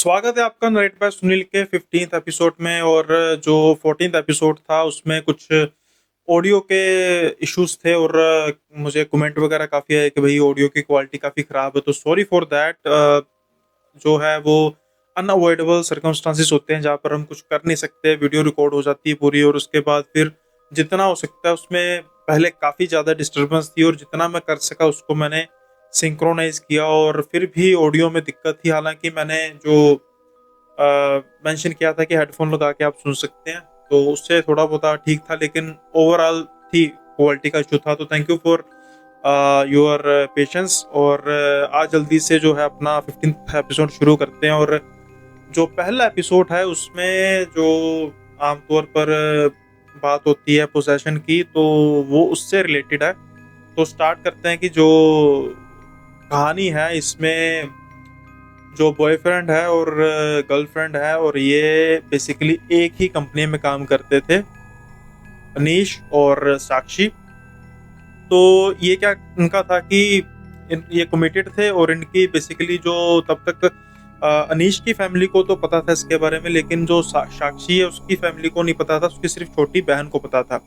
स्वागत है आपका नरेट बाय सुनील के 15th एपिसोड में। और जो 14th एपिसोड था उसमें कुछ ऑडियो के इश्यूज थे और मुझे कमेंट वगैरह काफ़ी आए कि भाई ऑडियो की क्वालिटी काफ़ी ख़राब है, तो सॉरी फॉर दैट। जो है वो अनअवॉइडेबल सर्कमस्टांसिस होते हैं जहाँ पर हम कुछ कर नहीं सकते, वीडियो रिकॉर्ड हो जाती है पूरी और उसके बाद फिर जितना हो सकता है उसमें पहले काफ़ी ज़्यादा डिस्टर्बेंस थी और जितना मैं कर सका उसको मैंने सिंक्रोनाइज किया और फिर भी ऑडियो में दिक्कत थी। हालांकि मैंने जो मेंशन किया था कि हेडफोन लगा के आप सुन सकते हैं, तो उससे थोड़ा बहुत ठीक था, लेकिन ओवरऑल थी क्वालिटी का इशू था। तो thank you for your patience. और आज जल्दी से जो है अपना 15th एपिसोड शुरू करते हैं। और जो पहला एपिसोड है उसमें जो आमतौर पर बात होती है पोजेशन की, तो वो उससे रिलेटेड है। तो स्टार्ट करते हैं कि जो कहानी है इसमें जो बॉयफ्रेंड है और गर्लफ्रेंड है, और ये बेसिकली एक ही कंपनी में काम करते थे, अनीश और साक्षी। तो ये क्या इनका था कि ये कमिटेड थे और इनकी बेसिकली जो तब तक अनीश की फैमिली को तो पता था इसके बारे में, लेकिन जो साक्षी है उसकी फैमिली को नहीं पता था, उसकी सिर्फ छोटी बहन को पता था।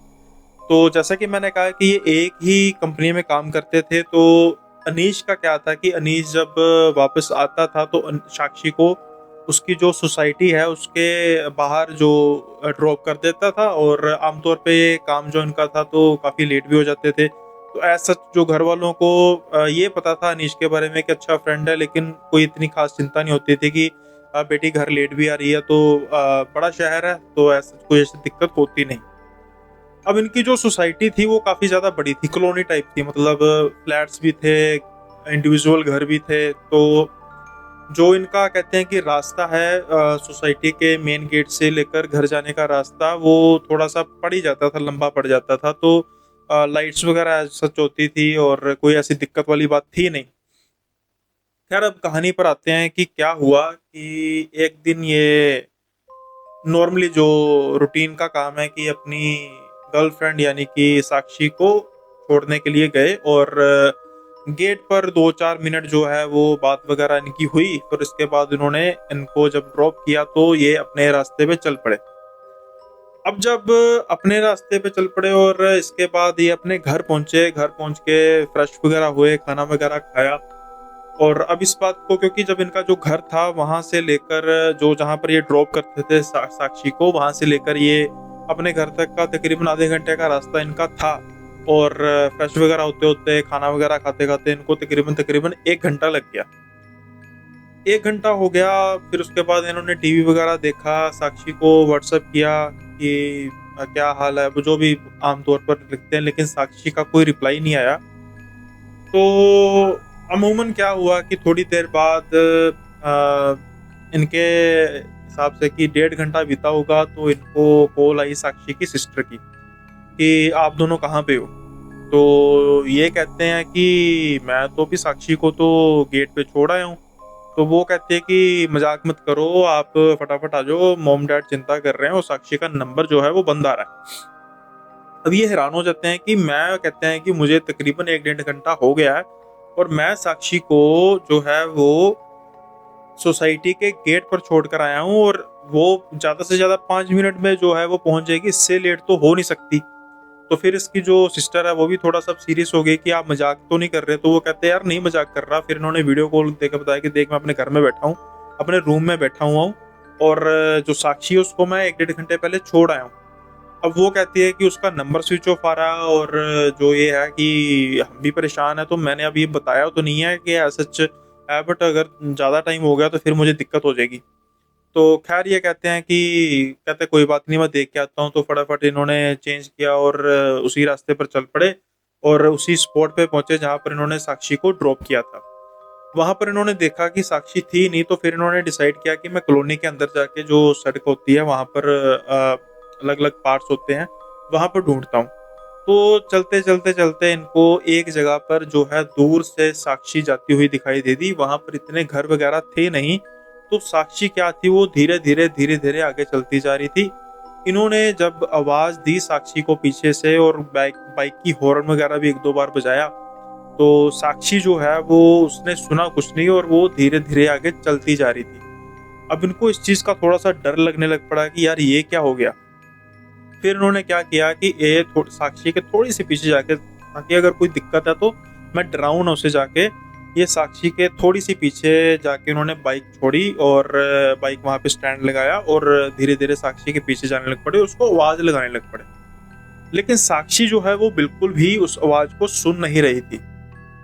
तो जैसा कि मैंने कहा कि ये एक ही कंपनी में काम करते थे, तो अनीश का क्या था कि अनीश जब वापस आता था तो साक्षी को उसकी जो सोसाइटी है उसके बाहर जो ड्रॉप कर देता था। और आमतौर पे ये काम जो इनका था तो काफ़ी लेट भी हो जाते थे। तो ऐसा जो घर वालों को ये पता था अनीश के बारे में कि अच्छा फ्रेंड है, लेकिन कोई इतनी खास चिंता नहीं होती थी कि बेटी घर लेट भी आ रही है, तो बड़ा शहर है तो ऐसा कोई ऐसी दिक्कत होती नहीं। अब इनकी जो सोसाइटी थी वो काफ़ी ज़्यादा बड़ी थी, कॉलोनी टाइप थी, मतलब फ्लैट्स भी थे, इंडिविजुअल घर भी थे। तो जो इनका कहते हैं कि रास्ता है सोसाइटी के मेन गेट से लेकर घर जाने का रास्ता, वो थोड़ा सा पड़ ही जाता था, लंबा पड़ जाता था। तो लाइट्स वगैरह सच होती थी और कोई ऐसी दिक्कत वाली बात थी नहीं। खैर अब कहानी पर आते हैं कि क्या हुआ कि एक दिन ये नॉर्मली जो रूटीन का काम है कि अपनी गर्लफ्रेंड यानी कि साक्षी को छोड़ने के लिए गए, और गेट पर 2-4 मिनट जो है वो बात वगैरह इनकी हुई। फिर इसके बाद इन्होंने इनको जब ड्रॉप किया तो ये अपने रास्ते पे चल पड़े। अब जब अपने रास्ते पे चल पड़े और इसके बाद ये अपने घर पहुंचे, घर पहुंच के फ्रेश वगैरह हुए, खाना वगैरह खाया। और अब इस बात को, क्योंकि जब इनका जो घर था वहां से लेकर जो जहां पर ये ड्रॉप करते थे साक्षी को, वहां से लेकर ये अपने घर तक का तकरीबन आधे घंटे का रास्ता इनका था। और फ्रेश वगैरह होते होते, खाना वगैरह खाते खाते इनको तकरीबन तकरीबन 1 घंटा लग गया। 1 घंटा हो गया। फिर उसके बाद इन्होंने टीवी वगैरह देखा, साक्षी को व्हाट्सएप किया कि क्या हाल है, वो जो भी आमतौर पर लिखते हैं, लेकिन साक्षी का कोई रिप्लाई नहीं आया। तो अमूमन क्या हुआ कि थोड़ी देर बाद इनके हिसाब से कि 1.5 घंटा बीता होगा, तो इनको कॉल आई साक्षी की सिस्टर की कि आप दोनों कहाँ पे हो। तो ये कहते हैं कि मैं तो भी साक्षी को तो गेट पे छोड़ आया हूँ। तो वो कहते हैं कि मजाक मत करो, आप फटाफट आ जाओ, मॉम डैड चिंता कर रहे हैं और साक्षी का नंबर जो है वो बंद आ रहा है। अब ये हैरान हो जाते हैं कि मैं, कहते हैं कि मुझे तकरीबन 1-1.5 घंटा हो गया है और मैं साक्षी को जो है वो सोसाइटी के गेट पर छोड़ कर आया हूँ, और वो ज़्यादा से ज़्यादा 5 मिनट में जो है वो पहुंच जाएगी, इससे लेट तो हो नहीं सकती। तो फिर इसकी जो सिस्टर है वो भी थोड़ा सा सीरियस हो गई कि आप मजाक तो नहीं कर रहे। तो वो कहते हैं यार नहीं मजाक कर रहा। फिर इन्होंने वीडियो कॉल देकर बताया कि देख मैं अपने घर में बैठा हूँ, अपने रूम में बैठा हुआ हूँ, और जो साक्षी है उसको मैं 1-1.5 घंटे पहले छोड़ आया हूँ। अब वो कहती है कि उसका नंबर स्विच ऑफ आ रहा है, और जो ये है कि हम भी परेशान है। तो मैंने अभी बताया तो नहीं है कि ऐसा सच है, बट अगर ज़्यादा टाइम हो गया तो फिर मुझे दिक्कत हो जाएगी। तो खैर ये कहते हैं कि कहते कोई बात नहीं, मैं देख के आता हूँ। तो फटाफट इन्होंने चेंज किया और उसी रास्ते पर चल पड़े और उसी स्पॉट पे पहुंचे जहाँ पर इन्होंने साक्षी को ड्रॉप किया था। वहां पर इन्होंने देखा कि साक्षी थी नहीं, तो फिर इन्होंने डिसाइड किया कि मैं कॉलोनी के अंदर जाके, जो सड़क होती है वहां पर अलग अलग पार्ट्स होते हैं, वहां पर ढूंढता हूँ। तो चलते चलते चलते इनको एक जगह पर जो है दूर से साक्षी जाती हुई दिखाई दे दी। वहां पर इतने घर वगैरह थे नहीं, तो साक्षी क्या थी वो धीरे धीरे आगे चलती जा रही थी। इन्होंने जब आवाज दी साक्षी को पीछे से, और बाइक बाइक की हॉर्न वगैरह भी 1-2 बार बजाया, तो साक्षी जो है वो उसने सुना कुछ नहीं और वो धीरे धीरे आगे चलती जा रही थी। अब इनको इस चीज़ का थोड़ा-सा डर लगने लग पड़ा कि यार ये क्या हो गया? फिर इन्होंने क्या किया कि साक्षी के थोड़ी-सी पीछे जाके, ताकि अगर कोई दिक्कत है तो मैं डराऊँ ना उसे जाके, ये साक्षी के थोड़ी-सी पीछे जाके उन्होंने बाइक छोड़ी और बाइक वहाँ पे स्टैंड लगाया और धीरे-धीरे साक्षी के पीछे जाने लग पड़े, उसको आवाज़ लगाने लग पड़े। लेकिन साक्षी जो है वो बिल्कुल भी उस आवाज़ को सुन नहीं रही थी।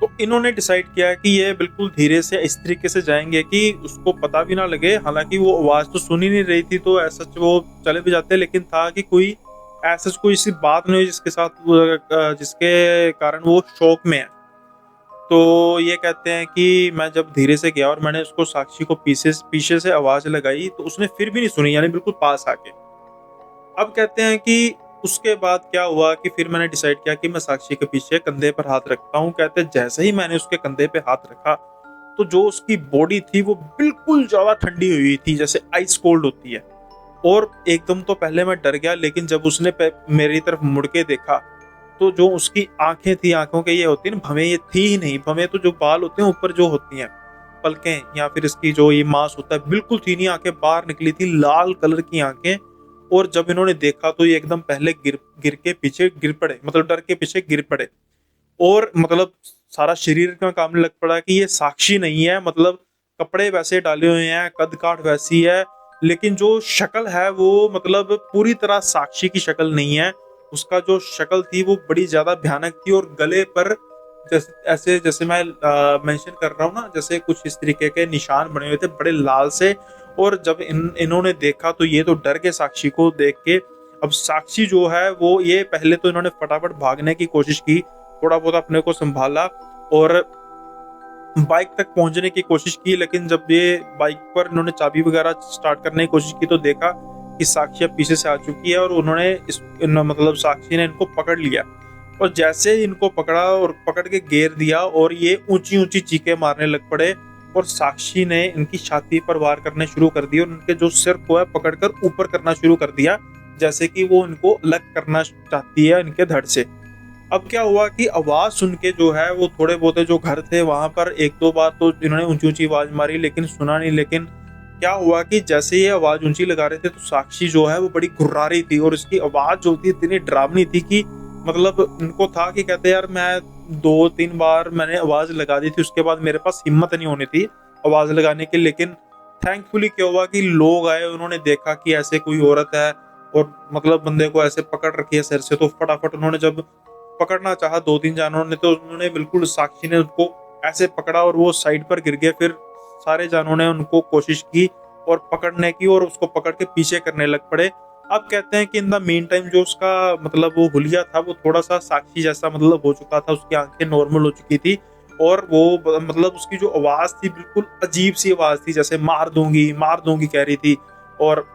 तो इन्होंने डिसाइड किया कि ये बिल्कुल धीरे से इस तरीके से जाएँगे कि उसको पता भी ना लगे, हालाँकि वो आवाज़ तो सुन ही नहीं रही थी, तो एज़ सच वो चले भी जाते, लेकिन था कि कोई ऐसा कोई ऐसी बात नहीं हुई जिसके साथ जिसके कारण वो शॉक में है। तो ये कहते हैं कि मैं जब धीरे से गया और मैंने उसको साक्षी को पीछे से आवाज़ लगाई, तो उसने फिर भी नहीं सुनी, यानी बिल्कुल पास आके। अब कहते हैं कि उसके बाद क्या हुआ कि फिर मैंने डिसाइड किया कि मैं साक्षी के पीछे कंधे पर हाथ रखता हूँ। कहते हैं जैसे ही मैंने उसके कंधे पे हाथ रखा, तो जो उसकी बॉडी थी वो बिल्कुल ज़्यादा ठंडी हुई थी, जैसे आइस कोल्ड होती है। और एकदम तो पहले मैं डर गया, लेकिन जब उसने मेरी तरफ मुड़ के देखा, तो जो उसकी आँखें थी, आँखों के ये होती है ना भवें, ये थी ही नहीं। भवें तो जो बाल होते हैं ऊपर जो होती हैं, पलकें या फिर इसकी जो ये मांस होता है, बिल्कुल थी नहीं, आँखें बाहर निकली थी, लाल कलर की आँखें। और जब इन्होंने देखा तो ये एकदम पहले गिर गिर के पीछे गिर पड़े, मतलब डर के पीछे गिर पड़े। और मतलब सारा शरीर का काम लग पड़ा कि ये साक्षी नहीं है, मतलब कपड़े वैसे डाले हुए हैं, कद काठ वैसी है, लेकिन जो शक्ल है वो मतलब पूरी तरह साक्षी की शक्ल नहीं है। उसका जो शक्ल थी वो बड़ी ज्यादा भयानक थी, और गले पर जैसे ऐसे, जैसे मैं मेंशन कर रहा हूँ ना, जैसे कुछ इस तरीके के निशान बने हुए थे बड़े लाल से। और जब इन्होंने देखा तो ये तो डर के साक्षी को देख के। अब साक्षी जो है वो, ये पहले तो इन्होंने फटाफट भागने की कोशिश की, थोड़ा बहुत अपने को संभाला और बाइक तक पहुंचने की कोशिश की, लेकिन जब ये बाइक पर इन्होंने चाबी वगैरह स्टार्ट करने की कोशिश की तो देखा कि साक्षी अब पीछे से आ चुकी है, और उन्होंने मतलब साक्षी ने इनको पकड़ लिया। और जैसे ही इनको पकड़ा और पकड़ के घेर दिया, और ये ऊंची ऊंची चीखें मारने लग पड़े, और साक्षी ने इनकी छाती पर वार करने शुरू कर दिए और उनके जो सिर को है पकड़कर ऊपर करना शुरू कर दिया, जैसे कि वो इनको अलग करना चाहती है इनके धड़ से। अब क्या हुआ कि आवाज सुन के जो है वो थोड़े बहुत जो घर थे वहां पर एक दो बार तो इन्होंने ऊंची ऊंची आवाज मारी, लेकिन सुना नहीं। लेकिन क्या हुआ कि जैसे ये आवाज ऊंची लगा रहे थे तो साक्षी जो है वो बड़ी घुर्रा रही थी, और इसकी आवाज जो थी इतनी डरावनी थी कि मतलब इनको था कि कहते यार मैं 2-3 बार मैंने आवाज लगा दी थी, उसके बाद मेरे पास हिम्मत नहीं होनी थी आवाज लगाने की। लेकिन थैंकफुली क्या हुआ कि लोग आए, उन्होंने देखा कि ऐसे कोई औरत है और मतलब बंदे को ऐसे पकड़ रखी है सिर से, तो फटाफट उन्होंने जब पकड़ना चाहा 2-3 जानवरों ने, तो उन्होंने बिल्कुल साक्षी ने उनको ऐसे पकड़ा और वो साइड पर गिर गए। फिर सारे जानवरों ने उनको कोशिश की और पकड़ने की, और उसको पकड़ के पीछे करने लग पड़े। अब कहते हैं कि इन द मेन टाइम जो उसका मतलब वो हुलिया था वो थोड़ा सा साक्षी जैसा मतलब हो चुका था, उसकी आंखें नॉर्मल हो चुकी थी, और वो मतलब उसकी जो आवाज थी बिल्कुल अजीब सी आवाज थी, जैसे मार दूंगी कह रही थी, और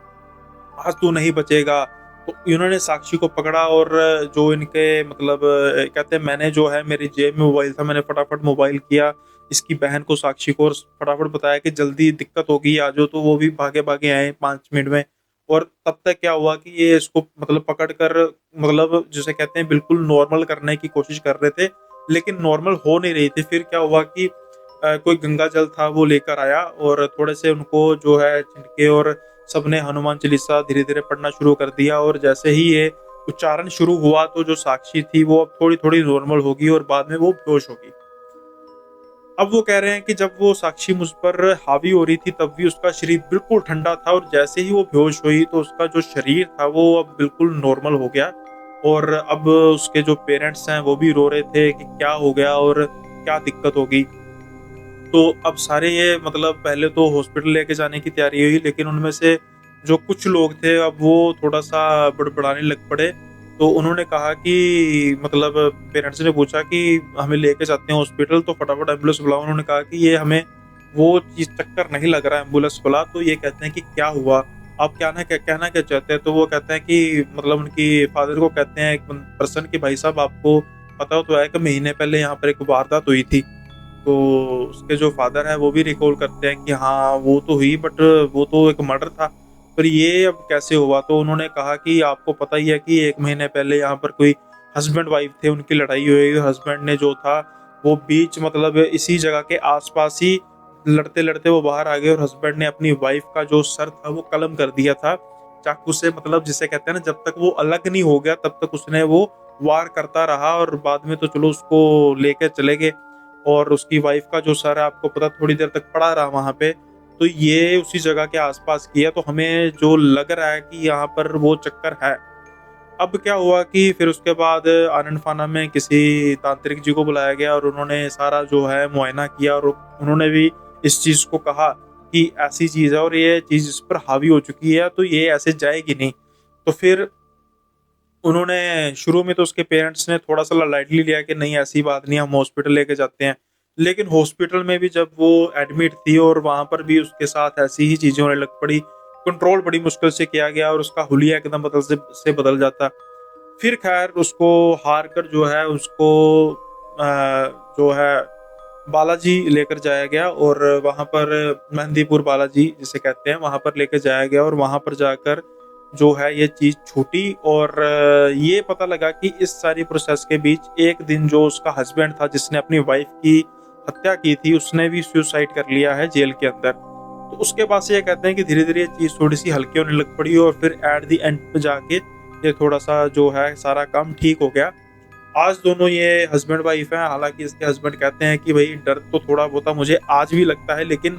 आज तू नहीं बचेगा। तो इन्होंने साक्षी को पकड़ा और जो इनके मतलब कहते हैं, मैंने जो है मेरी जेब में मोबाइल था, मैंने फटाफट मोबाइल किया इसकी बहन को साक्षी को, और फटाफट बताया कि जल्दी दिक्कत होगी आ जाओ, तो वो भी भागे भागे आए 5 मिनट में। और तब तक क्या हुआ कि ये इसको मतलब पकड़ कर मतलब जिसे कहते हैं बिल्कुल नॉर्मल करने की कोशिश कर रहे थे, लेकिन नॉर्मल हो नहीं रही थी। फिर क्या हुआ कि कोई गंगा जल था वो लेकर आया, और थोड़े से उनको जो है छिड़के, और सबने हनुमान चालीसा धीरे धीरे पढ़ना शुरू कर दिया। और जैसे ही ये उच्चारण शुरू हुआ तो जो साक्षी थी वो अब थोड़ी थोड़ी नॉर्मल होगी, और बाद में वो बेहोश होगी। अब वो कह रहे हैं कि जब वो साक्षी मुझ पर हावी हो रही थी तब भी उसका शरीर बिल्कुल ठंडा था, और जैसे ही वो बेहोश हुई तो उसका जो शरीर था वो अब बिल्कुल नॉर्मल हो गया। और अब उसके जो पेरेंट्स हैं वो भी रो रहे थे कि क्या हो गया और क्या दिक्कत होगी। तो अब सारे ये मतलब पहले तो हॉस्पिटल लेके जाने की तैयारी हुई, लेकिन उनमें से जो कुछ लोग थे अब वो थोड़ा-सा बड़बड़ाने लग पड़े। तो उन्होंने कहा कि मतलब पेरेंट्स ने पूछा कि हमें लेके जाते हैं हॉस्पिटल, तो फटाफट एम्बुलेंस बुलाओ। उन्होंने कहा कि ये हमें वो चीज़ चक्कर नहीं लग रहा है, एम्बुलेंस बुला। तो ये कहते हैं कि क्या हुआ? आप कहना क्या चाहते हैं? तो वो कहते हैं कि मतलब उनकी फादर को कहते हैं एक पर्सन कि भाई साहब आपको पता तो है कि महीने पहले यहाँ पर एक वारदात हुई थी। तो उसके जो फादर हैं वो भी रिकॉल करते हैं कि हाँ वो तो हुई, बट वो तो एक मर्डर था, पर ये अब कैसे हुआ? तो उन्होंने कहा कि आपको पता ही है कि 1 महीने पहले यहाँ पर कोई हस्बैंड वाइफ थे, उनकी लड़ाई हुई। हस्बैंड ने जो था वो बीच मतलब इसी जगह के आसपास ही लड़ते-लड़ते वो बाहर आ गए और हस्बैंड ने अपनी वाइफ़ का जो सर था वो कलम कर दिया था चाकू से, मतलब जिसे कहते हैं ना, जब तक वो अलग नहीं हो गया तब तक उसने वो वार करता रहा, और बाद में तो चलो उसको लेके चले गए, और उसकी वाइफ़ का जो सर है आपको पता थोड़ी देर तक पड़ा रहा वहाँ पे। तो ये उसी जगह के आस-पास की है, तो हमें जो लग रहा है कि यहाँ पर वो चक्कर है। अब क्या हुआ कि फिर उसके बाद आनन-फानन में किसी तांत्रिक जी को बुलाया गया और उन्होंने सारा जो है मुआयना किया, और उन्होंने भी इस चीज़ को कहा कि ऐसी चीज़ है और ये चीज़ इस पर हावी हो चुकी है, तो ये ऐसे जाएगी नहीं। तो फिर उन्होंने शुरू में तो उसके पेरेंट्स ने थोड़ा-सा लाइटली लिया कि नहीं ऐसी बात नहीं है, हम हॉस्पिटल लेके जाते हैं। लेकिन हॉस्पिटल में भी जब वो एडमिट थी और वहाँ पर भी उसके साथ ऐसी ही चीज़ें होने लग पड़ी, कंट्रोल बड़ी मुश्किल से किया गया और उसका हुलिया एकदम बदल जाता। फिर ख़ैर उसको हार कर जो है उसको जो है बालाजी लेकर जाया गया, और वहाँ पर मेहंदीपुर बालाजी जिसे कहते हैं, वहाँ पर लेके जाया गया, और वहाँ पर जाकर जो है ये चीज़ छूटी, और ये पता लगा कि इस सारी प्रोसेस के बीच एक दिन जो उसका हस्बैंड था जिसने अपनी वाइफ़ की हत्या की थी, उसने भी सुसाइड कर लिया है जेल के अंदर। तो उसके बाद से ये कहते हैं कि धीरे-धीरे ये चीज़ थोड़ी-सी हल्की होने लग पड़ी, और फिर एट द एंड पे जाके ये थोड़ा-सा जो है सारा काम ठीक हो गया। आज दोनों ये हस्बैंड वाइफ हैं, हालाँकि इसके हस्बैंड कहते हैं कि भई डर तो थोड़ा बहुत मुझे आज भी लगता है, लेकिन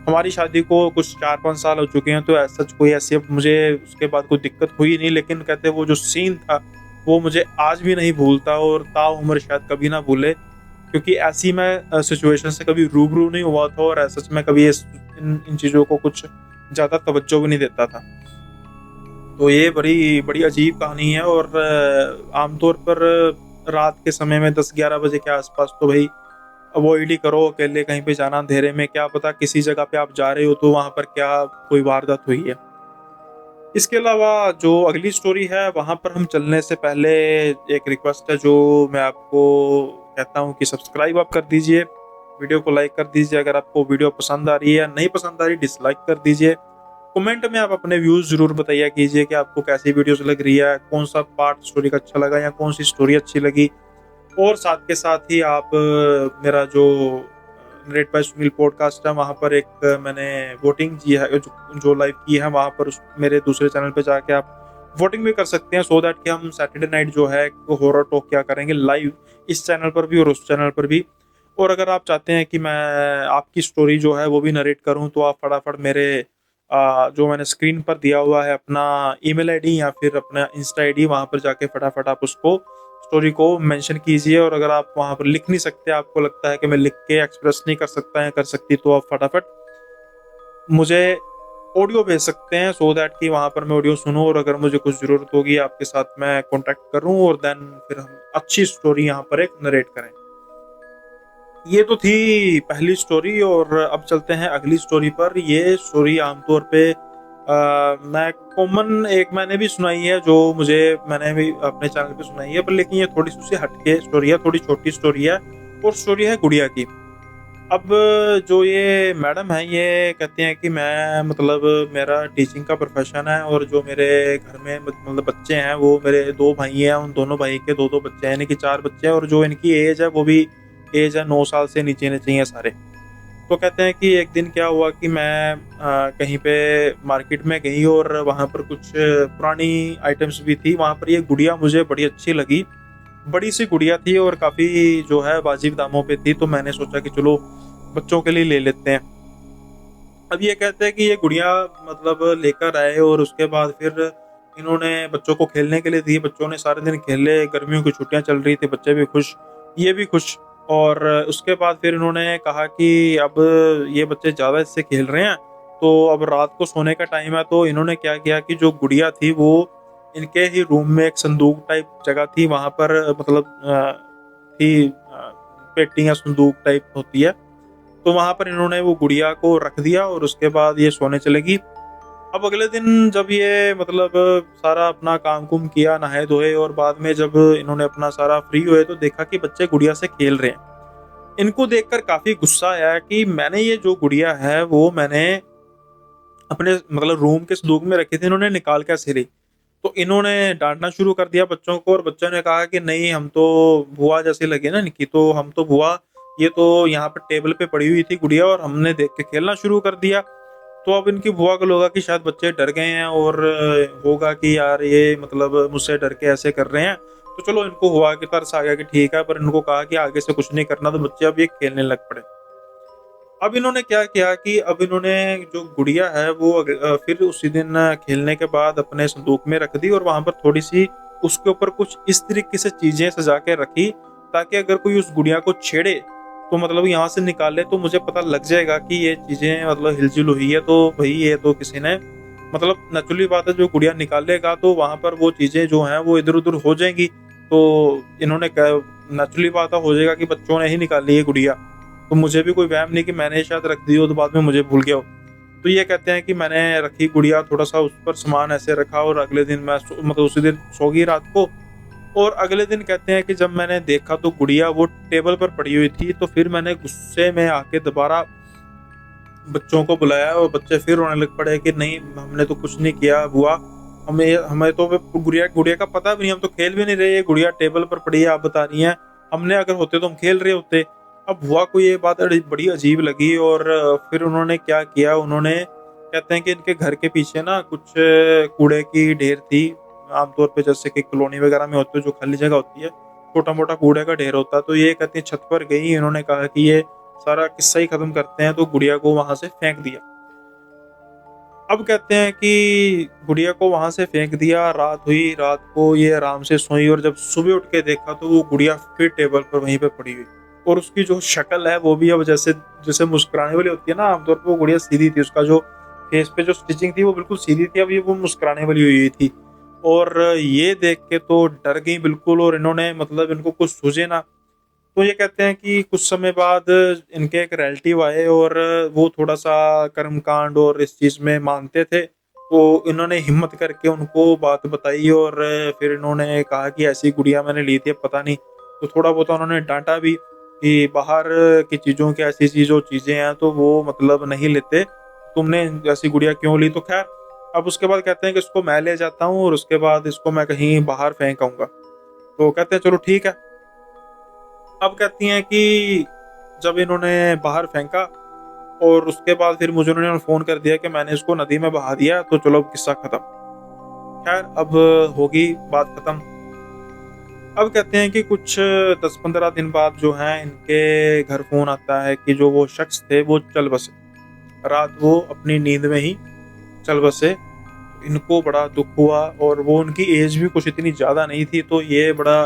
हमारी शादी को कुछ 4-5 साल हो चुके हैं, तो ऐसा सच कोई ऐसी अब मुझे उसके बाद कोई दिक्कत हुई नहीं। लेकिन कहते हैं वो जो सीन था, वो मुझे आज भी नहीं भूलता, और ताउम्र शायद कभी ना भूले, क्योंकि ऐसी मैं सिचुएशन से कभी रूबरू नहीं हुआ था, और सच में कभी इन इन चीज़ों को कुछ ज़्यादा तवज्जो भी नहीं देता था। तो ये बड़ी बड़ी अजीब कहानी है, और आमतौर पर रात के समय में 10-11 बजे के आसपास तो भई अवॉइड ही करो अकेले कहीं पे जाना अंधेरे में, क्या पता किसी जगह पे आप जा रहे हो तो वहाँ पर क्या कोई वारदात हुई है। इसके अलावा जो अगली स्टोरी है वहाँ पर हम चलने से पहले एक रिक्वेस्ट है जो मैं आपको कहता हूँ कि सब्सक्राइब आप कर दीजिए, वीडियो को लाइक कर दीजिए, अगर आपको वीडियो पसंद आ रही है या नहीं पसंद आ रही डिसलाइक कर दीजिए। कमेंट में आप अपने व्यूज़ ज़रूर बताइए कीजिए कि आपको कैसी वीडियोज़ लग रही है, कौन-सा पार्ट स्टोरी का अच्छा लगा या कौन-सी स्टोरी अच्छी लगी। और साथ के साथ ही आप मेरा जो नरेट बाय सुनील पॉडकास्ट है वहाँ पर एक मैंने वोटिंग की है, जो लाइव की है वहाँ पर उस मेरे दूसरे चैनल पे जाके आप वोटिंग भी कर सकते हैं, सो दैट कि हम सैटरडे नाइट जो है हॉरर टॉक क्या करेंगे लाइव इस चैनल पर भी और उस चैनल पर भी। और अगर आप चाहते हैं कि मैं आपकी स्टोरी जो है वो भी नरेट करूँ, तो आप फटाफट मेरे जो मैंने स्क्रीन पर दिया हुआ है अपना ईमेल आईडी या फिर अपना इंस्टा आईडी, वहाँ पर जाके फटाफट आप उसको स्टोरी को मेंशन कीजिए। और अगर आप वहाँ पर लिख नहीं सकते, आपको लगता है कि मैं लिख के एक्सप्रेस नहीं कर सकता या कर सकती, तो आप फटाफट मुझे ऑडियो भेज सकते हैं, सो दैट कि वहाँ पर मैं ऑडियो सुनूँ, और अगर मुझे कुछ ज़रूरत होगी आपके साथ मैं कॉन्टैक्ट करूँ, और देन फिर हम अच्छी स्टोरी यहाँ पर एक नरेट करें। ये तो थी पहली स्टोरी, और अब चलते हैं अगली स्टोरी पर। ये स्टोरी आमतौर पे मैं कॉमन एक मैंने भी सुनाई है, जो मुझे मैंने भी अपने चैनल पे सुनाई है, पर लेकिन ये थोड़ी-सी उससे हटके स्टोरी है, थोड़ी छोटी स्टोरी है, और स्टोरी है गुड़िया की। अब जो ये मैडम है ये कहती हैं कि मैं मतलब मेरा टीचिंग का प्रोफ़ेशन है, और जो मेरे घर में मतलब बच्चे हैं वो मेरे 2 भाई हैं, उन दोनों भाई के 2-2 बच्चे हैं, यानी कि 4 बच्चे हैं, और जो इनकी एज है वो भी एज है 9 साल से नीचे चाहिए सारे। तो कहते हैं कि एक दिन क्या हुआ कि मैं कहीं पे मार्केट में गई, और वहाँ पर कुछ पुरानी आइटम्स भी थी। वहाँ पर ये गुड़िया मुझे बड़ी अच्छी लगी। बड़ी-सी गुड़िया थी और काफ़ी जो है वाजिब दामों पे थी, तो मैंने सोचा कि चलो बच्चों के लिए ले लेते हैं। अब ये कहते हैं कि ये गुड़िया मतलब लेकर आए, और उसके बाद फिर इन्होंने बच्चों को खेलने के लिए दी। बच्चों ने सारे दिन खेले, गर्मियों की छुट्टियाँ चल रही थी, बच्चे भी खुश, ये भी खुश। और उसके बाद फिर इन्होंने कहा कि अब ये बच्चे ज़्यादा इससे खेल रहे हैं, तो अब रात को सोने का टाइम है, तो इन्होंने क्या किया कि जो गुड़िया थी वो इनके ही रूम में एक संदूक टाइप जगह थी, वहाँ पर मतलब थी पेटी या संदूक टाइप होती है, तो वहाँ पर इन्होंने वो गुड़िया को रख दिया, और उसके बाद ये सोने चलेगी। अब अगले दिन जब ये मतलब सारा अपना काम-कुम किया, नहाए-धोए, और बाद में जब इन्होंने अपना सारा फ्री हुए, तो देखा कि बच्चे गुड़िया से खेल रहे हैं। इनको देखकर काफ़ी गुस्सा आया कि मैंने ये जो गुड़िया है वो मैंने अपने मतलब रूम के संदूक में रखी थी, इन्होंने निकाल कैसे ली? तो इन्होंने डाँटना शुरू कर दिया बच्चों को, और बच्चों ने कहा कि नहीं, हम तो बुआ जैसी लगी ना इनकी, तो हम तो बुआ ये तो यहाँ पर टेबल पे पड़ी हुई थी गुड़िया और हमने देख के खेलना शुरू कर दिया। तो अब इनकी बुआ को लगा कि शायद बच्चे डर गए हैं और होगा कि यार ये मतलब मुझसे डर के ऐसे कर रहे हैं। तो चलो इनको हुआ कि तरस आ गया कि ठीक है, पर इनको कहा कि आगे से कुछ नहीं करना, तो बच्चे अब ये खेलने लग पड़े। अब इन्होंने क्या किया कि अब इन्होंने जो गुड़िया है वो फिर उसी दिन खेलने के बाद अपने संदूक में रख दी और वहां पर थोड़ी सी उसके ऊपर कुछ इस तरीके से चीजें सजा के रखी, ताकि अगर कोई उस गुड़िया को छेड़े तो मतलब यहाँ से निकाले तो मुझे पता लग जाएगा कि ये चीजें मतलब हिलजुल हुई है, तो भाई ये तो किसी ने मतलब नेचुरली बात है, जो गुड़िया निकालेगा तो वहां पर वो चीजें जो हैं वो इधर उधर हो जाएंगी। तो इन्होंने नेचुरली बात हो जाएगा कि बच्चों ने ही निकाली है गुड़िया। तो मुझे भी कोई वहम नहीं कि मैंने शायद रख दी हो तो बाद में मुझे भूल गया हो। तो ये कहते हैं कि मैंने रखी गुड़िया, थोड़ा सा उस पर सामान ऐसे रखा और अगले दिन मैं मतलब उसी दिन सो गई रात को। और अगले दिन कहते हैं कि जब मैंने देखा तो गुड़िया वो टेबल पर पड़ी हुई थी। तो फिर मैंने गुस्से में आके दोबारा बच्चों को बुलाया और बच्चे फिर रोने लग पड़े कि नहीं हमने तो कुछ नहीं किया बुआ, हमें हमें तो गुड़िया गुड़िया का पता भी नहीं, हम तो खेल भी नहीं रहे, ये गुड़िया टेबल पर पड़ी है आप बता रही हैं, हमने अगर होते तो हम खेल रहे होते। अब बुआ को ये बात बड़ी अजीब लगी और फिर उन्होंने क्या किया, उन्होंने कहते हैं कि इनके घर के पीछे ना कुछ कूड़े की ढेर थी। आमतौर पे जैसे कि कॉलोनी वगैरह में होते जो खाली जगह होती है, छोटा मोटा कूड़े का ढेर होता है। तो ये कहते हैं छत पर गई, इन्होंने कहा कि ये सारा किस्सा ही खत्म करते हैं, तो गुड़िया को वहां से फेंक दिया। अब कहते हैं कि गुड़िया को वहां से फेंक दिया, रात हुई, रात को ये आराम से सोई और जब सुबह उठ के देखा तो वो गुड़िया फिर टेबल पर वहीं पे पड़ी हुई। और उसकी जो शक्ल है वो भी अब जैसे जैसे मुस्कुराने वाली होती है ना, आमतौर पर वो गुड़िया सीधी थी, उसका जो फेस पे जो स्टिचिंग थी वो बिल्कुल सीधी थी, अब ये वो मुस्कुराने वाली हुई थी। और ये देख के तो डर गई बिल्कुल, और इन्होंने मतलब इनको कुछ सूझे ना। तो ये कहते हैं कि कुछ समय बाद इनके एक रिलेटिव आए और वो थोड़ा सा कर्मकांड और इस चीज में मानते थे। तो इन्होंने हिम्मत करके उनको बात बताई और फिर इन्होंने कहा कि ऐसी गुड़िया मैंने ली थी, अब पता नहीं। तो थोड़ा बहुत उन्होंने डांटा भी कि बाहर की चीजों की ऐसी चीजों चीजें हैं तो वो मतलब नहीं लेते, तुमने ऐसी गुड़िया क्यों ली। तो खैर अब उसके बाद कहते हैं कि इसको मैं ले जाता हूँ और उसके बाद इसको मैं कहीं बाहर फेंक आऊंगा। तो कहते हैं चलो ठीक है। अब कहती हैं कि जब इन्होंने बाहर फेंका और उसके बाद फिर मुझे उन्होंने फ़ोन कर दिया कि मैंने इसको नदी में बहा दिया, तो चलो अब किस्सा खत्म। खैर अब होगी बात खत्म। अब कहते हैं कि कुछ 10-15 दिन बाद जो है इनके घर फ़ोन आता है कि जो वो शख्स थे वो चल बसे। रात वो अपनी नींद में ही चल बसे। इनको बड़ा दुख हुआ और वो उनकी एज भी कुछ इतनी ज़्यादा नहीं थी, तो ये बड़ा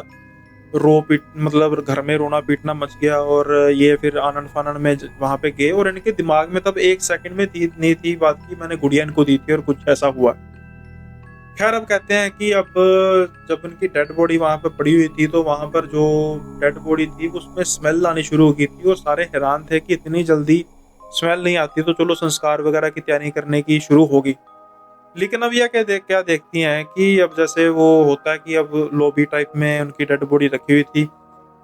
रो पीट मतलब घर में रोना पीटना मच गया। और ये फिर आनन फानन में वहां पे गए और इनके दिमाग में तब एक सेकंड में नहीं थी बात की मैंने गुड़िया इनको दी थी और कुछ ऐसा हुआ। खैर अब कहते हैं कि अब जब इनकी डेड बॉडी वहां पे पड़ी हुई थी तो वहां पर जो डेड बॉडी थी उसमें स्मेल आनी शुरू हो गई थी और सारे हैरान थे कि इतनी जल्दी स्मेल नहीं आती, तो चलो संस्कार वगैरह की तैयारी करने की शुरू होगी। लेकिन अब यह क्या देखती हैं कि अब जैसे वो होता है कि अब लॉबी टाइप में उनकी डेड बॉडी रखी हुई थी।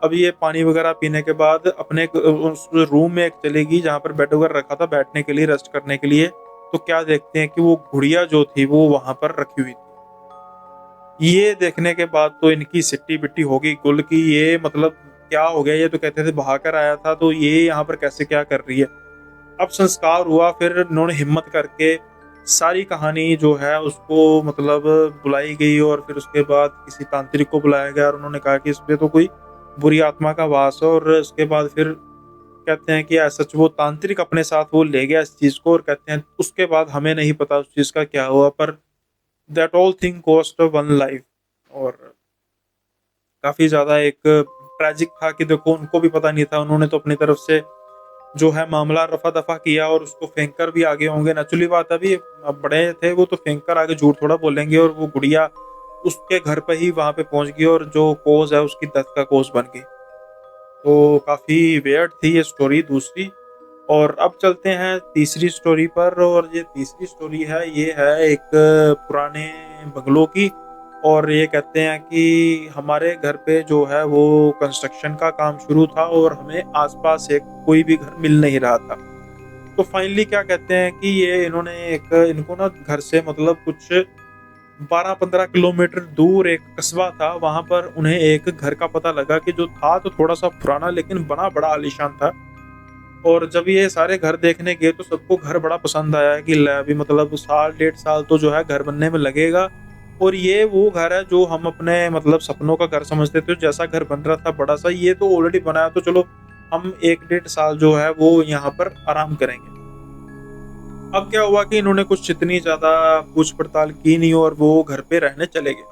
अब ये पानी वगैरह पीने के बाद अपने उस रूम में एक चलेगी जहाँ पर बेड वगैरह रखा था बैठने के लिए, रेस्ट करने के लिए। तो क्या देखते हैं कि वो गुड़िया जो थी वो वहां पर रखी हुई थी। ये देखने के बाद तो इनकी सिट्टी बिट्टी होगी गुल की, ये मतलब क्या हो गया, ये तो कहते थे बहा कर आया था, तो ये यहाँ पर कैसे क्या कर रही है। अब संस्कार हुआ, फिर इन्होंने हिम्मत करके सारी कहानी जो है उसको मतलब बुलाई गई और फिर उसके बाद किसी तांत्रिक को बुलाया गया और उन्होंने कहा कि इसमें तो कोई बुरी आत्मा का वास है। और उसके बाद फिर कहते हैं कि सच वो तांत्रिक अपने साथ वो ले गया इस चीज को, और कहते हैं उसके बाद हमें नहीं पता उस चीज का क्या हुआ, पर that all thing cost one life. और काफी ज्यादा एक ट्रेजिक था कि देखो उनको भी पता नहीं था, उन्होंने तो अपनी तरफ से जो है मामला रफा दफा किया और उसको फेंक कर भी आगे होंगे। नेचुरली बात है, अभी अब बड़े थे वो तो फेंक कर आगे झूठ थोड़ा बोलेंगे, और वो गुड़िया उसके घर पे ही वहां पे पहुंच गई और जो कोज है उसकी डेथ का कोज बन गई। तो काफी वेयर्ड थी ये स्टोरी दूसरी। और अब चलते हैं तीसरी स्टोरी पर, और ये तीसरी स्टोरी है, ये है एक पुराने बंगलों की। और ये कहते हैं कि हमारे घर पे जो है वो कंस्ट्रक्शन का काम शुरू था और हमें आसपास एक कोई भी घर मिल नहीं रहा था। तो फाइनली क्या कहते हैं कि ये इन्होंने एक इनको ना घर से मतलब कुछ 12-15 किलोमीटर दूर एक कस्बा था, वहाँ पर उन्हें एक घर का पता लगा कि जो था तो थोड़ा-सा पुराना लेकिन बना बड़ा आलीशान था। और जब ये सारे घर देखने गए तो सबको घर बड़ा पसंद आया कि ले अभी मतलब साल डेढ़ साल तो जो है घर बनने में लगेगा, और ये वो घर है जो हम अपने मतलब सपनों का घर समझते थे। जैसा घर बन रहा था बड़ा सा, ये तो ऑलरेडी बना है, तो चलो हम 1 डेढ़ साल जो है वो यहाँ पर आराम करेंगे। अब क्या हुआ कि इन्होंने कुछ इतनी ज़्यादा पूछ-पड़ताल की नहीं और वो घर पे रहने चले गए।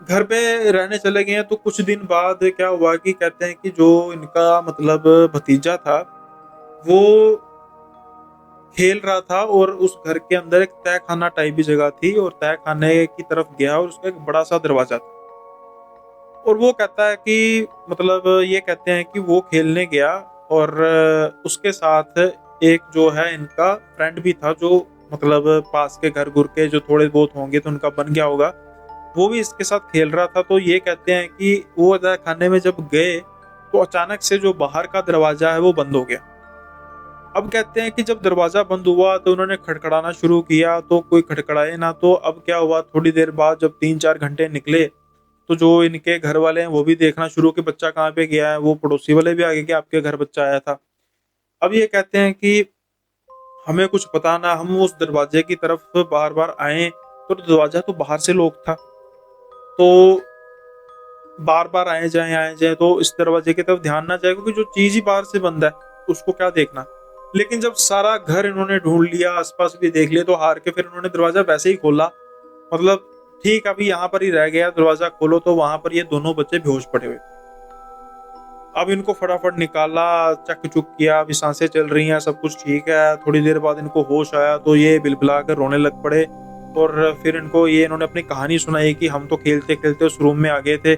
घर पे रहने चले गए हैं तो कुछ दिन बाद क्या हुआ कि कहते हैं कि जो इनका मतलब भतीजा था, वो खेल रहा था और उस घर के अंदर एक तहखाना टाइप की जगह थी, और तहखाने की तरफ गया और उसका एक बड़ा-सा दरवाज़ा था। और वो कहता है कि मतलब ये कहते हैं कि वो खेलने गया, और उसके साथ एक जो है इनका फ्रेंड भी था, जो मतलब पास के घर-घुर के जो थोड़े बहुत होंगे तो उनका बन गया होगा। वो भी इसके साथ खेल रहा था। तो ये कहते हैं कि वो तहखाने में जब गए तो अचानक से जो बाहर का दरवाज़ा है वो बंद हो गया। अब कहते हैं कि जब दरवाज़ा बंद हुआ तो उन्होंने खड़खड़ाना शुरू किया, तो कोई खड़खड़ाए ना। तो अब क्या हुआ, थोड़ी देर बाद जब 3-4 घंटे निकले तो जो इनके घर वाले हैं वो भी देखना शुरू कि बच्चा कहाँ पे गया है। वो पड़ोसी वाले भी आ गए कि आपके घर बच्चा आया था। अब ये कहते हैं कि हमें कुछ पता ना, हम उस दरवाजे की तरफ बार-बार आए तो दरवाज़ा तो बाहर से लॉक था। तो बार-बार आए जाएँ तो इस दरवाजे की तरफ ध्यान ना जाए, क्योंकि जो चीज़ ही बाहर से बंद है, उसको क्या देखना। लेकिन जब सारा घर इन्होंने ढूँढ लिया, आस-पास भी देख लिया, तो हार के फिर इन्होंने दरवाज़ा वैसे ही खोला। मतलब ठीक अभी यहाँ पर ही रह गया, दरवाज़ा खोलो तो वहाँ पर ये दोनों बच्चे बेहोश पड़े हुए। अब इनको फटाफट निकाला, चक-चुक किया, अभी साँसें चल रही हैं, सब कुछ ठीक है। थोड़ी देर बाद इनको होश आया तो ये बिलबिला कर रोने लग पड़े, और फिर इनको ये इन्होंने अपनी कहानी सुनाई कि हम तो खेलते-खेलते उस रूम में आ गए थे,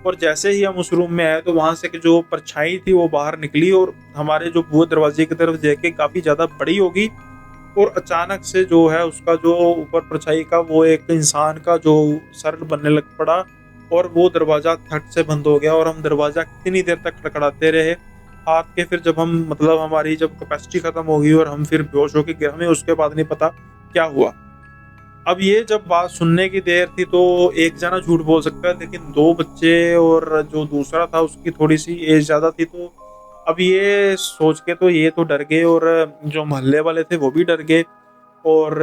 और जैसे ही हम उस रूम में आए तो वहाँ से कि जो परछाई थी वो बाहर निकली, और हमारे जो वो दरवाजे की तरफ देख के काफ़ी ज़्यादा बड़ी होगी, और अचानक से जो है उसका जो ऊपर परछाई का वो एक इंसान का जो सर बनने लग पड़ा, और वो दरवाज़ा थट से बंद हो गया, और हम दरवाज़ा कितनी देर तक खड़खड़ाते रहे। हाथ के फिर जब हम मतलब हमारी जब कैपेसिटी खत्म हो गई और हम फिर बेहोश होके गिरे, हमें उसके बाद नहीं पता क्या हुआ। अब ये जब बात सुनने की देर थी तो एक जना झूठ बोल सकता है, लेकिन 2 बच्चे और जो दूसरा था उसकी थोड़ी-सी एज ज़्यादा थी, तो अब ये सोच के तो ये तो डर गए, और जो मोहल्ले वाले थे वो भी डर गए, और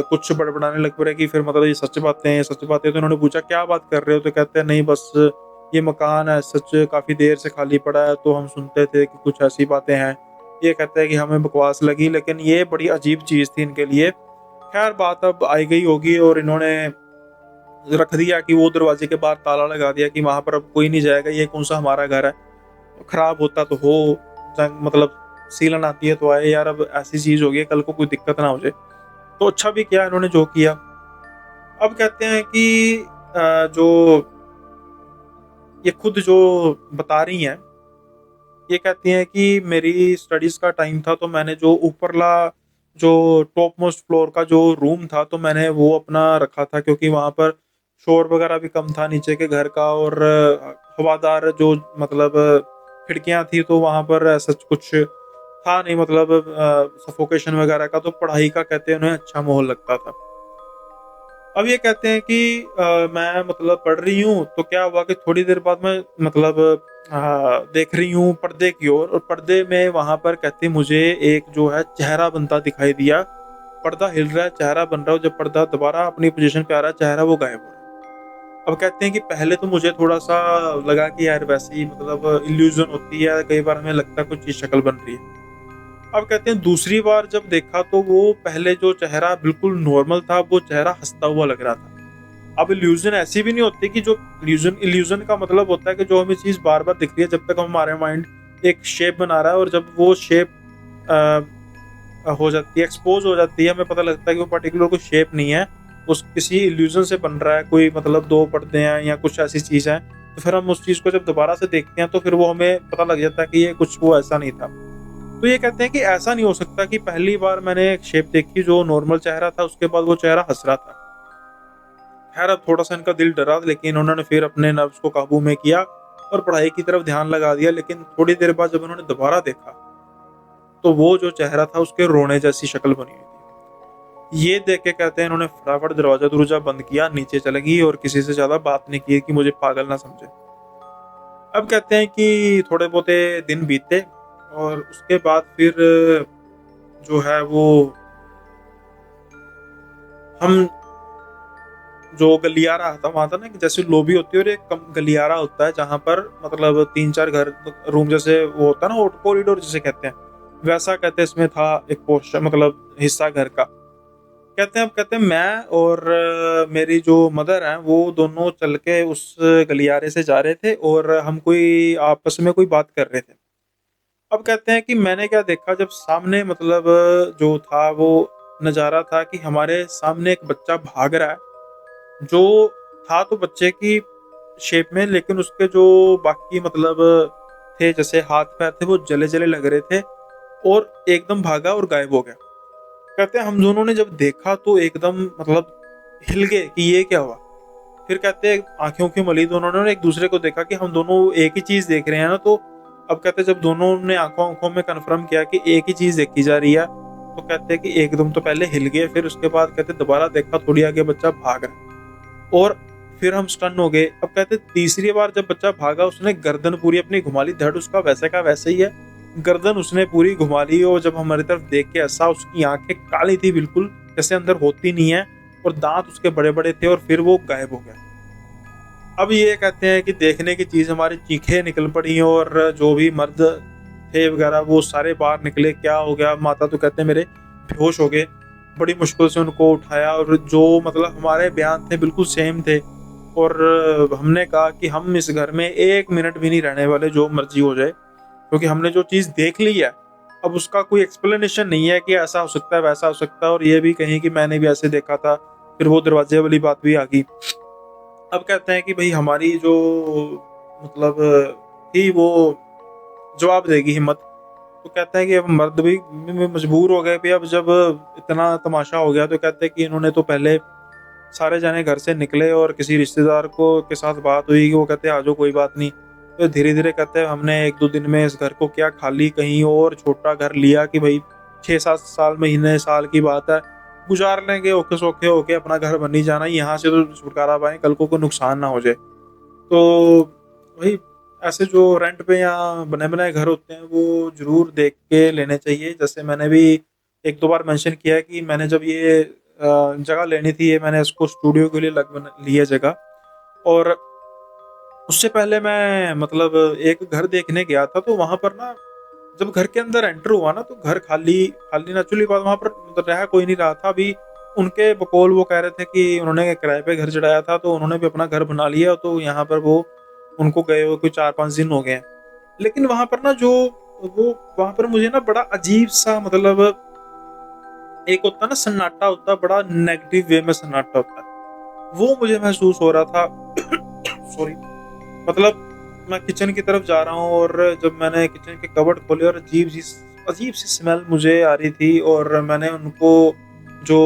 कुछ बड़बड़ाने लग पड़े कि फिर मतलब ये सच बातें हैं, सच बातें। तो उन्होंने पूछा क्या बात कर रहे हो? तो कहते हैं नहीं बस ये मकान है सच काफ़ी देर से खाली पड़ा है, तो हम सुनते थे कि कुछ ऐसी बातें हैं। ये कहते हैं कि हमें बकवास लगी, लेकिन ये बड़ी अजीब चीज़ थी इनके लिए। खैर बात अब आई गई होगी, और इन्होंने रख दिया कि वो दरवाजे के बाहर ताला लगा दिया कि वहाँ पर अब कोई नहीं जाएगा, ये कौन-सा हमारा घर है। खराब होता तो हो, जंग मतलब सीलन आती है तो आए यार, अब ऐसी चीज़ हो गई है, कल को कोई दिक्कत ना हो जाए। तो अच्छा भी किया इन्होंने जो किया। अब कहते हैं कि जो ये खुद जो बता रही हैं, ये कहती हैं कि मेरी स्टडीज़ का टाइम था, तो मैंने जो ऊपरला जो टॉप मोस्ट फ्लोर का जो रूम था, तो मैंने वो अपना रखा था, क्योंकि वहाँ पर शोर वगैरह भी कम था नीचे के घर का, और हवादार जो मतलब खिड़कियाँ थी, तो वहाँ पर ऐसा कुछ था नहीं, मतलब सफोकेशन वगैरह का। तो पढ़ाई का कहते हैं उन्हें अच्छा माहौल लगता था। अब ये कहते हैं कि मैं मतलब पढ़ रही हूँ, तो क्या हुआ कि थोड़ी देर बाद मैं मतलब देख रही हूँ पर्दे की ओर, और पर्दे में वहाँ पर कहते मुझे एक जो है चेहरा बनता दिखाई दिया। पर्दा हिल रहा है, चेहरा बन रहा है, और जब पर्दा दोबारा अपनी पोज़ीशन पे आ रहा है, चेहरा वो गायब हो रहा है। अब कहते हैं कि पहले तो मुझे थोड़ा-सा लगा कि यार वैसे ही मतलब इल्यूज़न होती है, कई बार हमें लगता है कुछ चीज़ शक्ल बन रही है। अब कहते हैं दूसरी बार जब देखा तो वो पहले जो चेहरा बिल्कुल नॉर्मल था, वो चेहरा हँसता हुआ लग रहा था। अब इल्यूज़न ऐसी भी नहीं होती कि जो इल्यूज़न इल्यूज़न का मतलब होता है कि जो हमें चीज़ बार-बार दिख रही है, जब तक हमारे माइंड एक शेप बना रहा है, और जब वो शेप हो जाती है, एक्सपोज़ हो जाती है, हमें पता लगता है कि वो पर्टिकुलर कोई शेप नहीं है, उस किसी इल्यूज़न से बन रहा है, कोई मतलब 2 पर्दे हैं या कुछ ऐसी चीज़ है। तो फिर हम उस चीज़ को जब दोबारा से देखते हैं तो फिर वो हमें पता लग जाता है कि ये कुछ वो ऐसा नहीं था। तो ये कहते हैं कि ऐसा नहीं हो सकता कि पहली बार मैंने एक शेप देखी जो नॉर्मल चेहरा था, उसके बाद वो चेहरा हँस रहा था। खैर अब थोड़ा-सा इनका दिल डरा, लेकिन उन्होंने फिर अपने नर्व्स को काबू में किया और पढ़ाई की तरफ ध्यान लगा दिया। लेकिन थोड़ी देर बाद जब उन्होंने दोबारा देखा, तो वो जो चेहरा था उसके रोने जैसी शक्ल बनी हुई थी। ये देख के कहते हैं इन्होंने फटाफट दरवाजा दरवाजा बंद किया, नीचे चले गई और किसी से ज्यादा बात नहीं की कि मुझे पागल ना समझे। अब कहते हैं कि थोड़े बहुते दिन बीते और उसके बाद फिर जो है वो हम जो गलियारा आता वहां था ना कि जैसे लॉबी होती है और एक गलियारा होता है जहां पर मतलब 3-4 घर रूम जैसे वो होता है ना, कॉरिडोर जिसे कहते हैं, वैसा कहते हैं इसमें था एक पोर्शन, मतलब हिस्सा घर का। कहते हैं, अब कहते हैं मैं और मेरी जो मदर हैं वो दोनों चल के उस गलियारे से जा रहे थे और हम कोई आपस में कोई बात कर रहे थे। अब कहते हैं कि मैंने क्या देखा, जब सामने मतलब जो था वो नज़ारा था कि हमारे सामने एक बच्चा भाग रहा है, जो था तो बच्चे की शेप में, लेकिन उसके जो बाकी मतलब थे जैसे हाथ पैर थे वो जले जले लग रहे थे और एकदम भागा और गायब हो गया। कहते हैं हम दोनों ने जब देखा तो एकदम मतलब हिल गए कि ये क्या हुआ। फिर कहते हैं आंखें उंखें मली दोनों ने और एक दूसरे को देखा कि हम दोनों एक ही चीज देख रहे हैं ना। तो अब कहते हैं जब दोनों ने आंखों आंखों में कन्फर्म किया कि एक ही चीज देखी जा रही है, तो कहते हैं कि एकदम तो पहले हिल गए, फिर उसके बाद कहते दोबारा देखा थोड़ी आगे बच्चा भाग रहा है और फिर हम स्टन हो गए। अब कहते तीसरी बार जब बच्चा भागा उसने गर्दन पूरी अपनी घुमा ली, धड़ उसका वैसे का वैसे ही है, गर्दन उसने पूरी घुमा ली और जब हमारी तरफ देख के ऐसा, उसकी आंखें काली थी बिल्कुल जैसे अंदर होती नहीं है और दांत उसके बड़े बड़े थे और फिर वो गायब हो गया। अब ये कहते हैं कि देखने की चीज हमारी चीखें निकल पड़ी और जो भी मर्द थे वगैरह वो सारे बाहर निकले, क्या हो गया, माता तो कहते हैं मेरे बेहोश हो गए। बड़ी मुश्किल से उनको उठाया और जो मतलब हमारे बयान थे बिल्कुल सेम थे और हमने कहा कि हम इस घर में 1 मिनट भी नहीं रहने वाले, जो मर्जी हो जाए, क्योंकि हमने जो चीज देख ली है अब उसका कोई एक्सप्लेनेशन नहीं है कि ऐसा हो सकता है वैसा हो सकता है। और ये भी कहीं कि मैंने भी ऐसे देखा था, फिर वो दरवाजे वाली बात भी आ गई। अब कहते हैं कि भाई हमारी जो मतलब थी वो जवाब देगी हिम्मत। तो कहते हैं कि अब मर्द भी मजबूर हो गए भी, अब जब इतना तमाशा हो गया तो कहते हैं कि इन्होंने तो पहले सारे जाने घर से निकले और किसी रिश्तेदार को के साथ बात हुई कि वो कहते हैं आ जाओ कोई बात नहीं। तो धीरे धीरे कहते हैं हमने 1-2 दिन में इस घर को क्या खाली कहीं और छोटा घर लिया कि भाई 6-7 साल महीने साल की बात है, गुजार लेंगे ओके सोखे होके, अपना घर बन ही जाना, यहाँ से तो छुटकारा पाए, कल को कोई नुकसान ना हो जाए। तो वही ऐसे जो रेंट पे या बने बनाए घर होते हैं वो जरूर देख के लेने चाहिए। जैसे मैंने भी 1-2 बार मेंशन किया है कि मैंने जब ये जगह लेनी थी, ये मैंने इसको स्टूडियो के लिए लग ली है जगह। और उससे पहले मैं मतलब एक घर देखने गया था तो वहां पर ना जब घर के अंदर एंटर हुआ ना तो घर खाली खाली नेचुरली बात, वहां पर मतलब रहा कोई नहीं रहा था अभी। उनके बकौल वो कह रहे थे कि उन्होंने किराए पे घर चढ़ाया था तो उन्होंने भी अपना घर बना लिया, तो यहाँ पर वो उनको गए हुए कोई 4-5 दिन हो गए हैं। लेकिन वहां पर ना जो वो वहां पर मुझे ना बड़ा अजीब सा मतलब एक होता है ना सन्नाटा होता है, बड़ा नेगेटिव वे में सन्नाटा होता है, वो मुझे महसूस हो रहा था। सॉरी। मतलब मैं किचन की तरफ जा रहा हूँ और जब मैंने किचन के कबर्ड खोले और अजीब सी स्मेल मुझे आ रही थी और मैंने उनको जो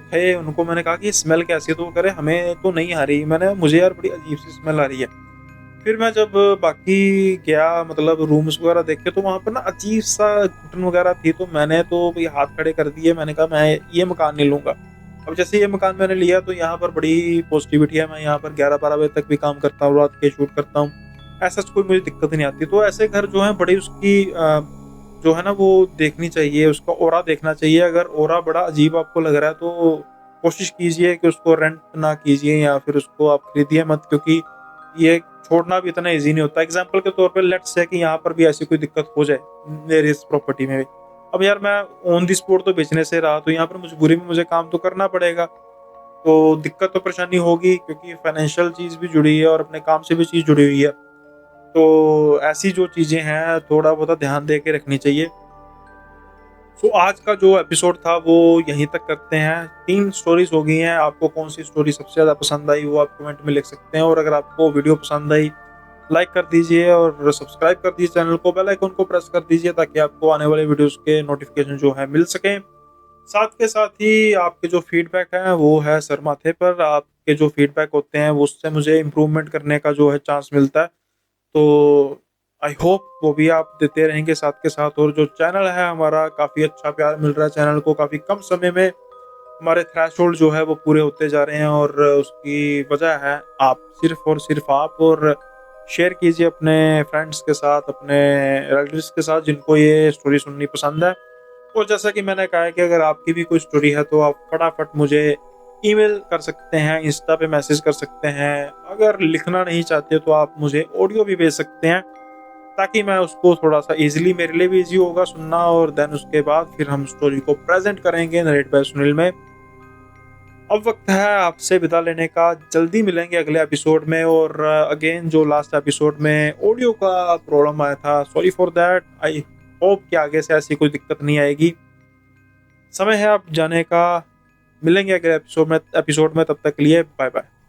थे उनको मैंने कहा कि स्मेल कैसी है, तो वो कह रहे हमें तो नहीं आ रही। मैंने मुझे यार बड़ी अजीब सी स्मेल आ रही है। फिर मैं जब बाकी गया मतलब रूम्स वगैरह देखे तो वहां पर ना अजीब सा घुटन वगैरह थी, तो मैंने तो ये हाथ खड़े कर दिए, मैंने कहा मैं ये मकान नहीं लूंगा। अब जैसे ये मकान मैंने लिया तो यहाँ पर बड़ी पॉजिटिविटी है, मैं यहाँ पर 11-12 बजे तक भी काम करता हूँ, रात के शूट करता हूँ, ऐसा कोई मुझे दिक्कत नहीं आती। तो ऐसे घर जो है बड़ी उसकी जो है ना वो देखनी चाहिए, उसका ओरा देखना चाहिए। अगर ओरा बड़ा अजीब आपको लग रहा है तो कोशिश कीजिए कि उसको रेंट ना कीजिए या फिर उसको आप खरीदिए मत, क्योंकि ये छोड़ना भी इतना ईज़ी नहीं होता। एग्ज़ाम्पल के तौर पे लेट्स से कि यहाँ पर भी ऐसी कोई दिक्कत हो जाए मेरी इस प्रॉपर्टी में भी। अब यार मैं ऑन द स्पॉट तो बेचने से रहा, तो यहाँ पर मजबूरी में मुझे काम तो करना पड़ेगा। तो दिक्कत तो परेशानी होगी क्योंकि फाइनेंशियल चीज़ भी जुड़ी है और अपने काम से भी चीज़ जुड़ी हुई है। तो ऐसी जो चीज़ें हैं थोड़ा बहुत ध्यान दे के रखनी चाहिए। सो आज का जो एपिसोड था वो यहीं तक करते हैं। 3 स्टोरीज़ हो गई हैं, आपको कौन-सी स्टोरी सबसे ज़्यादा पसंद आई वो आप कमेंट में लिख सकते हैं। और अगर आपको वीडियो पसंद आई लाइक कर दीजिए और सब्सक्राइब कर दीजिए चैनल को, बेल आइकन को प्रेस कर दीजिए ताकि आपको आने वाले वीडियोस के नोटिफिकेशन जो है मिल सकें। साथ के साथ ही आपके जो फीडबैक है वो है सर माथे पर, आपके जो फीडबैक होते हैं वो उससे मुझे इम्प्रूवमेंट करने का जो है चांस मिलता है। तो आई होप वो भी आप देते रहेंगे साथ के साथ। और जो चैनल है हमारा काफ़ी अच्छा प्यार मिल रहा है चैनल को काफ़ी कम समय में, हमारे थ्रेशोल्ड जो है वो पूरे होते जा रहे हैं, और उसकी वजह है आप, सिर्फ़ और सिर्फ़ आप। और शेयर कीजिए अपने फ्रेंड्स के साथ, अपने रिलेटिव्स के साथ जिनको ये स्टोरी सुननी पसंद है। और जैसा कि मैंने कहा है कि अगर आपकी भी कोई स्टोरी है तो आप फटाफट मुझे ईमेल कर सकते हैं, इंस्टा पे मैसेज कर सकते हैं। अगर लिखना नहीं चाहते तो आप मुझे ऑडियो भी भेज सकते हैं, ताकि मैं उसको थोड़ा-सा ईज़िली, मेरे लिए भी ईज़ी होगा सुनना, और देन उसके बाद फिर हम स्टोरी को प्रेज़ेंट करेंगे नरेट बाय सुनील में। अब वक़्त है आपसे विदा लेने का, जल्दी मिलेंगे अगले एपिसोड में। और अगेन जो लास्ट एपिसोड में ऑडियो का प्रॉब्लम आया था, sorry for that. I hope कि आगे से ऐसी कोई दिक्कत नहीं आएगी। समय है अब जाने का, मिलेंगे अगले एपिसोड में, तब तक के लिए बाय-बाय।